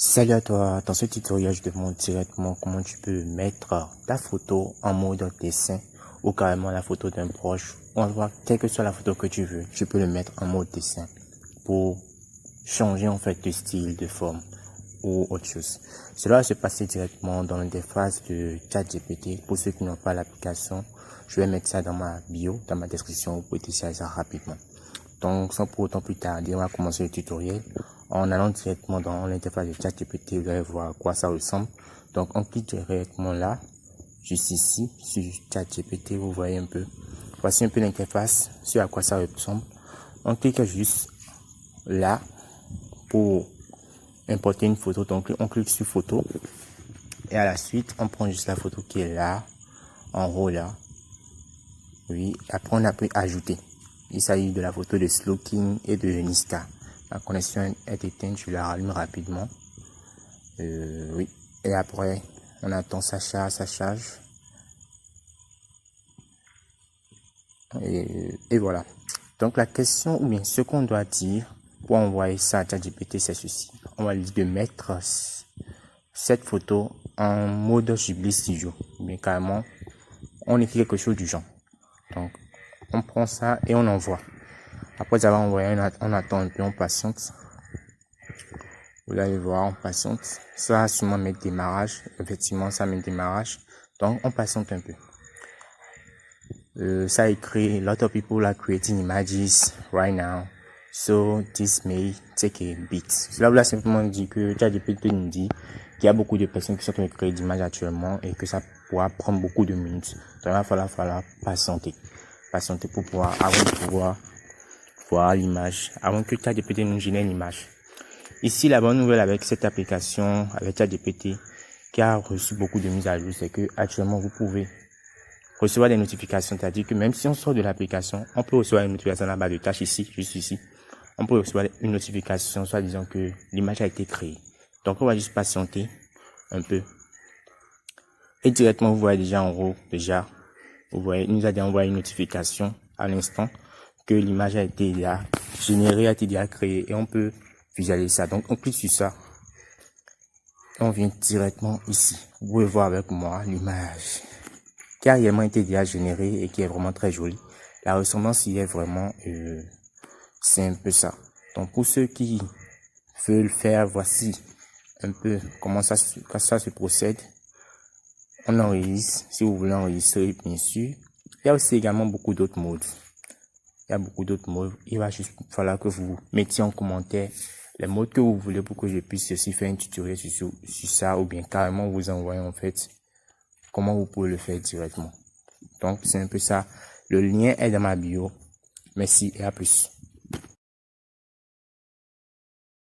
Salut à toi, dans ce tutoriel je te montre directement comment tu peux mettre ta photo en mode dessin ou carrément la photo d'un proche. On voit quelle que soit la photo que tu veux, tu peux le mettre en mode dessin pour changer en fait de style, de forme ou autre chose. Cela va se passer directement dans l'interface de ChatGPT. Pour ceux qui n'ont pas l'application, je vais mettre ça dans ma bio, dans ma description, vous pouvez télécharger ça rapidement. Donc sans pour autant plus tarder, on va commencer le tutoriel. En allant directement dans l'interface de ChatGPT, vous allez voir à quoi ça ressemble. Donc on clique directement là, juste ici, sur ChatGPT, vous voyez un peu. Voici un peu l'interface, sur à quoi ça ressemble. On clique juste là pour importer une photo. Donc on clique sur photo. Et à la suite, on prend juste la photo qui est là, en haut là. Oui, après on a pu ajouter. Il s'agit de la photo de Slowking et de Niska. La connexion est éteinte, je la rallume rapidement. Oui. Et après, on attend ça charge. Et voilà. Donc la question, ou bien ce qu'on doit dire pour envoyer ça à ChatGPT, c'est ceci. On va lui dire de mettre cette photo en mode Ghibli Studio. Mais carrément, on écrit quelque chose du genre. Donc, on prend ça et on envoie. Après avoir envoyé, on attend un peu, on patiente. Vous allez voir, on patiente. Ça va sûrement mettre démarrage. Effectivement, ça met démarrage. Donc, on patiente un peu. Ça écrit, lot of people are creating images right now. So, this may take a bit. Cela voulait simplement dire que ChatGPT nous dit qu'il y a beaucoup de personnes qui sont en train de créer des images actuellement et que ça pourra prendre beaucoup de minutes. Donc, il va falloir patienter. Patienter pour pouvoir, avant de pouvoir voir l'image, avant que ChatGPT nous génère l'image. Ici, la bonne nouvelle avec cette application, avec ChatGPT, qui a reçu beaucoup de mises à jour, c'est que actuellement vous pouvez recevoir des notifications. C'est-à-dire que même si on sort de l'application, on peut recevoir une notification là-bas de tâche ici, juste ici. On peut recevoir une notification, soit disant que l'image a été créée. Donc, on va juste patienter un peu. Et directement, vous voyez déjà en haut, vous voyez, il nous a déjà envoyé une notification à l'instant que l'image a été déjà générée, a été déjà créée et on peut visualiser ça. Donc, on clique sur ça. Et on vient directement ici. Vous pouvez voir avec moi l'image qui a réellement été déjà générée et qui est vraiment très jolie. La ressemblance y est vraiment, c'est un peu ça. Donc, pour ceux qui veulent faire, voici un peu comment ça se procède. On enregistre, si vous voulez enregistrer, bien sûr. Il y a aussi également beaucoup d'autres modes. Il va juste falloir que vous mettiez en commentaire les modes que vous voulez pour que je puisse aussi faire un tutoriel sur ça ou bien carrément vous envoyer en fait comment vous pouvez le faire directement. Donc c'est un peu ça. Le lien est dans ma bio. Merci et à plus.